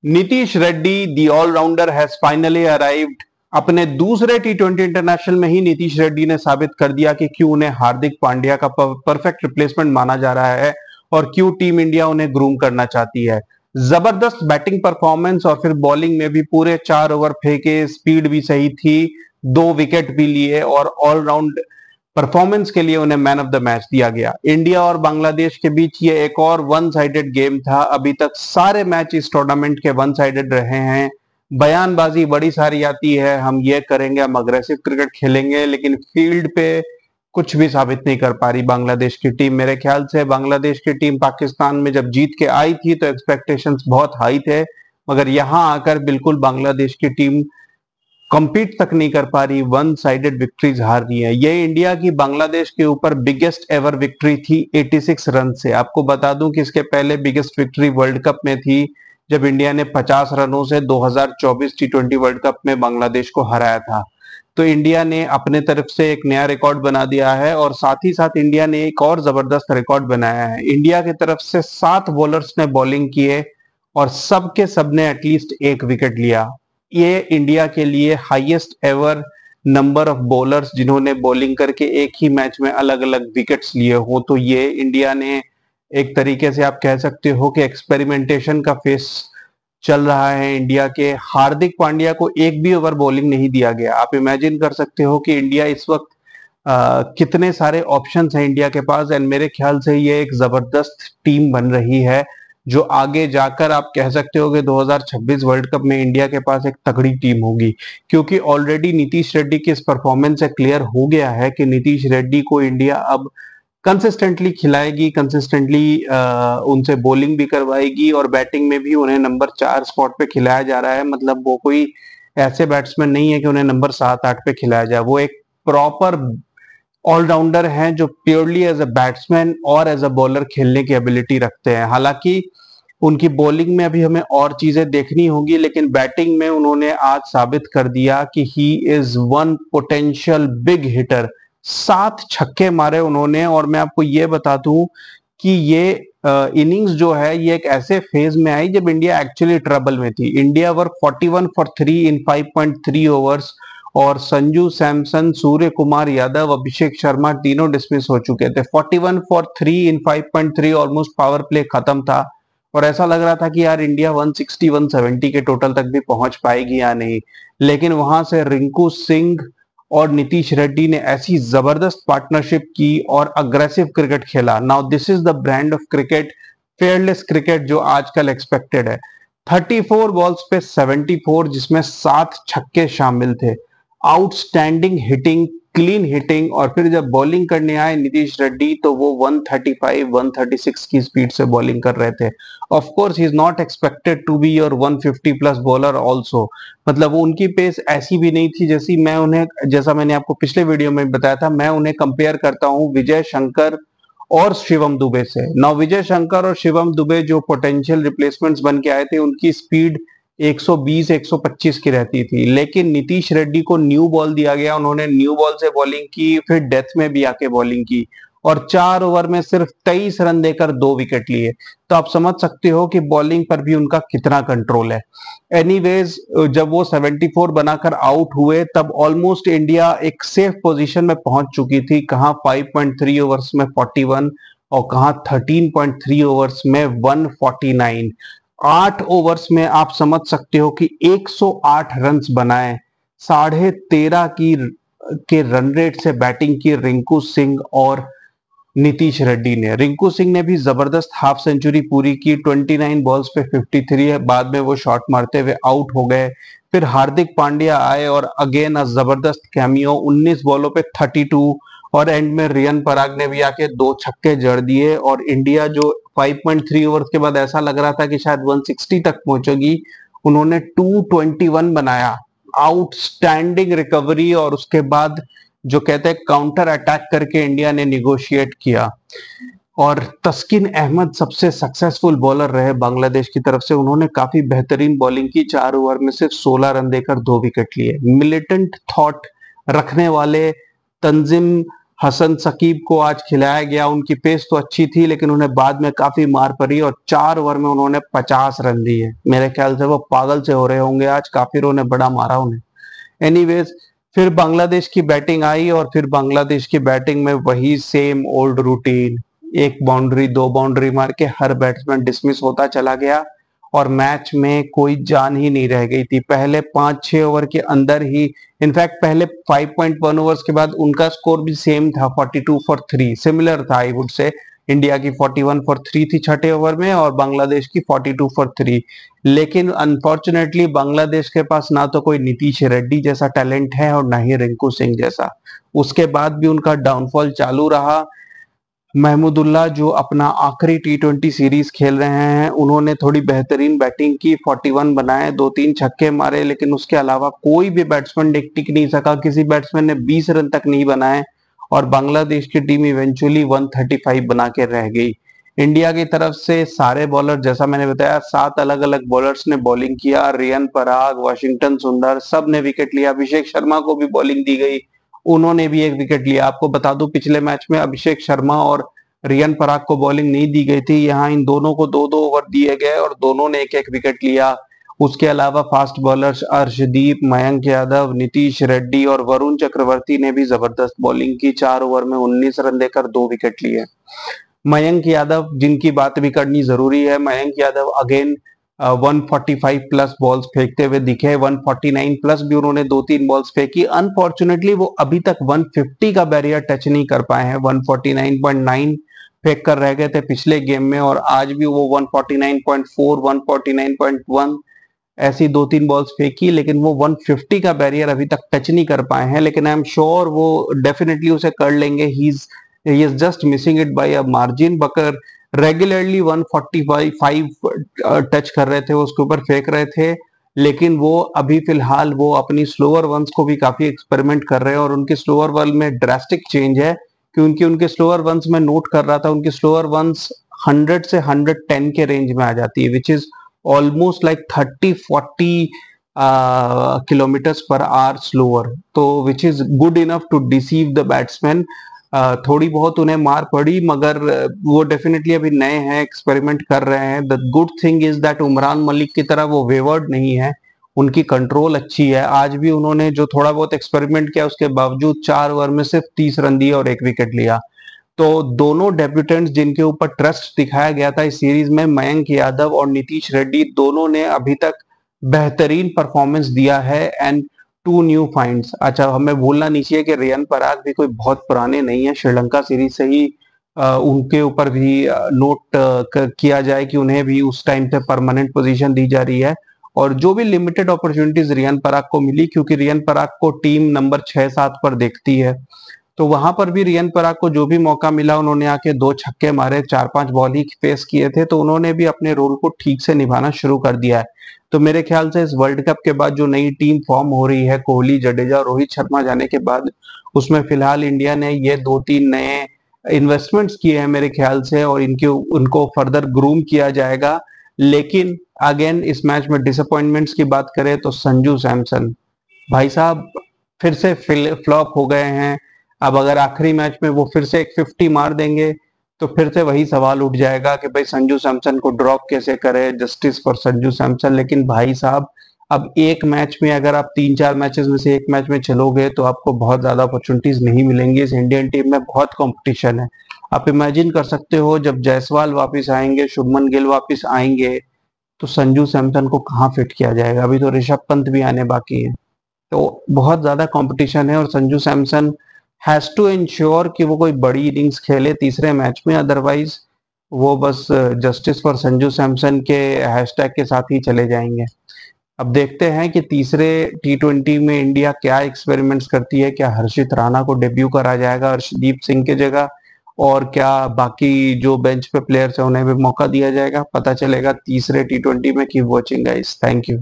Nitish Reddy the allrounder has finally arrived. अपने दूसरे टी20 international में ही नीतीश रेड्डी ने साबित कर दिया कि क्यों उन्हें हार्दिक पांड्या का परफेक्ट रिप्लेसमेंट माना जा रहा है और क्यों टीम इंडिया उन्हें ग्रूम करना चाहती है। जबरदस्त बैटिंग परफॉर्मेंस और फिर बॉलिंग में भी पूरे 4 ओवर फेंके, स्पीड भी सही थी, 2 विकेट भी लिए और ऑलराउंड परफॉर्मेंस के लिए उन्हें मैन ऑफ द मैच दिया गया। इंडिया और बांग्लादेश के बीच ये एक और वन साइडेड गेम था। अभी तक सारे मैच इस टूर्नामेंट के वन साइडेड रहे हैं। बयानबाजी बड़ी सारी आती है, हम ये करेंगे, हम अग्रेसिव क्रिकेट खेलेंगे, लेकिन फील्ड पे कुछ भी साबित नहीं कर पा रही बांग्लादेश की टीम। मेरे ख्याल से बांग्लादेश की टीम पाकिस्तान में जब जीत के आई थी तो एक्सपेक्टेशंस बहुत हाई थे, मगर यहां आकर बिल्कुल बांग्लादेश की टीम कंपीट तक नहीं कर पा रही, वन साइडेड विक्ट्रीज हार रही है। ये इंडिया की बांग्लादेश के ऊपर बिगेस्ट एवर विक्ट्री थी 86 रन से। आपको बता दूं कि इसके पहले बिगेस्ट विक्ट्री वर्ल्ड कप में थी जब इंडिया ने 50 रनों से 2024 टी20 वर्ल्ड कप में बांग्लादेश को हराया था। तो इंडिया ने अपने तरफ से एक नया रिकॉर्ड बना दिया है और साथ ही साथ इंडिया ने एक और जबरदस्त रिकॉर्ड बनाया है। इंडिया की तरफ से 7 बॉलर्स ने बॉलिंग किए और सबके सबने एटलीस्ट 1 विकेट लिया। ये इंडिया के लिए highest ever number of bowlers जिन्होंने बॉलिंग करके एक ही मैच में अलग अलग विकेट्स लिए हो। तो ये इंडिया ने एक तरीके से आप कह सकते हो कि एक्सपेरिमेंटेशन का फेस चल रहा है इंडिया के। हार्दिक पांड्या को एक भी ओवर बॉलिंग नहीं दिया गया। आप इमेजिन कर सकते हो कि इंडिया इस वक्त कितने सारे ऑप्शंस हैं इंडिया के पास। एंड मेरे ख्याल से ये एक जबरदस्त टीम बन रही है जो आगे जाकर आप कह सकते हो कि 2026 वर्ल्ड कप में इंडिया के पास एक तगड़ी टीम होगी, क्योंकि ऑलरेडी नीतीश रेड्डी की इस परफॉर्मेंस से क्लियर हो गया है कि नीतीश रेड्डी को इंडिया अब कंसिस्टेंटली खिलाएगी, कंसिस्टेंटली उनसे बॉलिंग भी करवाएगी और बैटिंग में भी उन्हें नंबर 4 स्पॉट पे खिलाया जा रहा है। मतलब वो कोई ऐसे बैट्समैन नहीं है कि उन्हें नंबर 7-8 पे खिलाया जाए। वो एक प्रॉपर ऑलराउंडर हैं जो प्योरली एज अ बैट्समैन और एज अ बॉलर खेलने की एबिलिटी रखते हैं। हालांकि उनकी बॉलिंग में अभी हमें और चीजें देखनी होगी, लेकिन बैटिंग में उन्होंने आज साबित कर दिया कि he is one potential big hitter. 7 छक्के मारे उन्होंने। और मैं आपको ये बता दूं कि ये इनिंग्स जो है ये एक ऐसे फेज में आई जब इंडिया एक्चुअली ट्रबल में थी। India were 41 for 3 in 5.3 overs और संजू सैमसन, सूर्य कुमार यादव, अभिषेक शर्मा तीनों डिसमिस हो चुके थे। 41 for 3 in 5.3 almost power play खत्म था और ऐसा लग रहा था कि यार इंडिया 160 170 के टोटल तक भी पहुंच पाएगी या नहीं। लेकिन वहां से रिंकू सिंह और नीतीश रेड्डी ने ऐसी जबरदस्त पार्टनरशिप की और अग्रेसिव क्रिकेट खेला। Now this is the brand of cricket, fearless cricket जो आजकल एक्सपेक्टेड है। 34 बॉल्स पे 74 जिसमें 7 छक्के शामिल थे। Outstanding hitting, clean hitting. और फिर जब बॉलिंग करने आए नीतीश रेड्डी तो वो 135 136 की स्पीड से बॉलिंग कर रहे थे। Of course he is not expected to be your 150 plus bowler also. मतलब वो उनकी पेस ऐसी भी नहीं थी जैसा मैंने आपको पिछले वीडियो में बताया था। मैं उन्हें कंपेयर करता हूं विजय शंकर और शिवम दुबे से। नौ विजय शंकर और शिवम दुबे जो पोटेंशियल रिप्लेसमेंट्स बन के आए थे उनकी स्पीड 120 125 की रहती थी, लेकिन नीतीश रेड्डी को न्यू बॉल दिया गया, उन्होंने न्यू बॉल से बॉलिंग की, फिर डेथ में भी आके बॉलिंग की और 4 ओवर में सिर्फ 23 रन देकर 2 विकेट लिए। तो आप समझ सकते हो कि बॉलिंग पर भी उनका कितना कंट्रोल है। एनीवेज जब वो 74 बनाकर आउट हुए तब ऑलमोस्ट इंडिया एक सेफ पोजीशन में पहुंच चुकी थी। कहां 5.3 ओवर्स में 41 और कहां 13.3 ओवर्स में 149। 8 ओवर्स में आप समझ सकते हो कि 108 रन बनाए। 13.5 की के रन रेट से बैटिंग की रिंकू सिंह और नीतीश रेड्डी ने। रिंकू सिंह ने भी जबरदस्त हाफ सेंचुरी पूरी की, 29 बॉल्स पे 53 है। बाद में वो शॉट मारते हुए आउट हो गए। फिर हार्दिक पांड्या आए और अगेन अ जबरदस्त कैमियो, 19 बॉलों पे 32 और एंड में रियन पराग ने भी आके 2 छक्के जड़ दिए और इंडिया जो 5.3 ओवर के बाद ऐसा लग रहा था कि शायद 160 तक पहुंचेगी, उन्होंने 221 बनाया। आउटस्टैंडिंग रिकवरी और उसके बाद जो कहते हैं काउंटर अटैक करके इंडिया ने निगोशिएट किया। और तस्किन अहमद सबसे सक्सेसफुल बॉलर रहे बांग्लादेश की तरफ से। उन्होंने काफी बेहतरीन बॉलिंग की, 4 ओवर में सिर्फ 16 रन देकर 2 विकेट लिए। मिलिटेंट थॉट रखने वाले, तंजिम हसन शकीब को आज खिलाया गया। उनकी पेस तो अच्छी थी लेकिन उन्हें बाद में काफी मार पड़ी और 4 ओवर में उन्होंने 50 रन दिए। मेरे ख्याल से वो पागल से हो रहे होंगे, आज काफिरों ने बड़ा मारा उन्हें। एनीवेज, फिर बांग्लादेश की बैटिंग आई और फिर बांग्लादेश की बैटिंग में वही सेम ओल्ड रूटीन, एक बाउंड्री दो बाउंड्री मार के हर बैट्समैन डिसमिस होता चला गया और मैच में कोई जान ही नहीं रह गई थी। पहले 5-6 ओवर के अंदर ही, इनफैक्ट पहले 5.1 ओवर्स के बाद उनका स्कोर भी सेम था, 42 फॉर 3, सिमिलर था आई वुड से। इंडिया की 41 फॉर 3 थी छठे ओवर में और बांग्लादेश की 42 फॉर 3। लेकिन अनफॉर्चुनेटली बांग्लादेश के पास ना तो कोई नीतीश रेड्डी जैसा टैलेंट है और ना ही रिंकू सिंह जैसा। उसके बाद भी उनका डाउनफॉल चालू रहा। महमूदुल्लाह जो अपना आखिरी टी20 सीरीज खेल रहे हैं, उन्होंने थोड़ी बेहतरीन बैटिंग की, 41 बनाए, 2-3 छक्के मारे, लेकिन उसके अलावा कोई भी बैट्समैन टिक नहीं सका। किसी बैट्समैन ने 20 रन तक नहीं बनाए और बांग्लादेश की टीम इवेंचुअली 135 बना के रह गई। इंडिया की तरफ से सारे बॉलर, जैसा मैंने बताया, 7 अलग अलग बॉलर्स ने बॉलिंग किया। रियन पराग, वाशिंगटन सुंदर, सब ने विकेट लिया। अभिषेक शर्मा को भी बॉलिंग दी गई, उन्होंने भी एक विकेट लिया। आपको बता दूं, पिछले मैच में अभिषेक शर्मा और रियन पराग को बॉलिंग नहीं दी गई थी, यहाँ इन दोनों को 2-2 ओवर दिए गए और दोनों ने एक एक विकेट लिया। उसके अलावा फास्ट बॉलर्स अर्शदीप, मयंक यादव, नीतीश रेड्डी और वरुण चक्रवर्ती ने भी जबरदस्त बॉलिंग की। 4 ओवर में 19 रन देकर 2 विकेट लिए। मयंक यादव, जिनकी बात भी करनी जरूरी है, Mayank Yadav again 145 plus balls फेंकते हुए दिखे। 149 प्लस भी उन्होंने 2-3 बॉल्स फेंकी। अनफॉर्चुनेटली वो अभी तक 150 का बैरियर टच नहीं कर पाए हैं। 149.9 फेंक कर रह गए थे पिछले गेम में और आज भी वो 149.4, 149.1 ऐसी 2-3 बॉल्स फेंकी, लेकिन वो 150 का बैरियर अभी तक टच नहीं कर पाए हैं। लेकिन आई एम श्योर वो डेफिनेटली उसे कर लेंगे। He is just missing it by a margin. बकर रेगुलरली 145 टच कर रहे थे, उसके ऊपर फेंक रहे थे, लेकिन वो अभी फिलहाल वो अपनी स्लोअर वंस को भी काफी एक्सपेरिमेंट कर रहे हैं और उनके स्लोअर वन में ड्रास्टिक चेंज है। क्योंकि उनके स्लोअर वंस में नोट कर रहा था, उनकी स्लोअर वंस 100 से 110 के रेंज में आ जाती है, which is almost like 30-40 kilometres per hour slower, तो which is good enough to deceive the batsman. थोड़ी बहुत उन्हें मार पड़ी, मगर वो डेफिनेटली अभी नए हैं, एक्सपेरिमेंट कर रहे हैं। The good thing is that Umran Malik की तरह वो वेवर्ड नहीं है, उनकी कंट्रोल अच्छी है। आज भी उन्होंने जो थोड़ा बहुत एक्सपेरिमेंट किया, उसके बावजूद 4 ओवर में सिर्फ 30 रन दिए और 1 विकेट लिया। तो दोनों डेब्यूटेंट्स जिनके ऊपर ट्रस्ट दिखाया गया था इस सीरीज में, मयंक यादव और नीतीश रेड्डी, दोनों ने अभी तक बेहतरीन परफॉर्मेंस दिया है। And 2 new finds. अच्छा, हमें भूलना नहीं चाहिए कि रियन पराग भी कोई बहुत पुराने नहीं है, श्रीलंका सीरीज से ही उनके ऊपर भी नोट किया जाए कि उन्हें भी उस टाइम पे परमानेंट पोजीशन दी जा रही है। और जो भी लिमिटेड अपॉर्चुनिटीज रियन पराग को मिली, क्योंकि रियन पराग को टीम नंबर 6-7 पर देखती है, तो वहां पर भी रियन पराग को जो भी मौका मिला, उन्होंने आके 2 छक्के मारे, 4-5 बॉल ही फेस किए थे, तो उन्होंने भी अपने रोल को ठीक से निभाना शुरू कर दिया है। तो मेरे ख्याल से इस वर्ल्ड कप के बाद जो नई टीम फॉर्म हो रही है, कोहली, जडेजा, रोहित शर्मा जाने के बाद, उसमें फिलहाल इंडिया ने ये 2-3 नए इन्वेस्टमेंट्स किए हैं मेरे ख्याल से, और उनको फर्दर ग्रूम किया जाएगा। लेकिन अगेन इस मैच में डिसअपॉइंटमेंट्स की बात करें तो संजू सैमसन भाई साहब फिर से फ्लॉप हो गए हैं। अब अगर आखिरी मैच में वो फिर से एक 50 मार देंगे तो फिर से वही सवाल उठ जाएगा कि भाई संजू सैमसन को ड्रॉप कैसे करे, जस्टिस फॉर संजू सैमसन। लेकिन भाई साहब, अब एक मैच में अगर आप 3-4 मैचेस में से एक मैच में चलोगे तो आपको बहुत ज्यादा अपॉर्चुनिटीज नहीं मिलेंगी। इस इंडियन टीम में बहुत कंपटीशन है। आप इमेजिन कर सकते हो, जब जायसवाल वापस आएंगे, शुभमन गिल वापस आएंगे, तो संजू सैमसन को कहाँ फिट किया जाएगा। अभी तो ऋषभ पंत भी आने बाकी है, तो बहुत ज्यादा कंपटीशन है और Sanju Samson has to ensure कि वो कोई बड़ी इनिंग्स खेले तीसरे मैच में, अदरवाइज वो बस जस्टिस फॉर संजू सैमसन के हैशटैग के साथ ही चले जाएंगे। अब देखते हैं कि तीसरे टी20 में इंडिया क्या एक्सपेरिमेंट्स करती है। क्या हर्षित राणा को डेब्यू करा जाएगा अर्शदीप सिंह की जगह, और क्या बाकी जो बेंच पे प्लेयर्स है उन्हें भी मौका दिया जाएगा, पता चलेगा तीसरे टी20 में। Keep watching guys, thank you.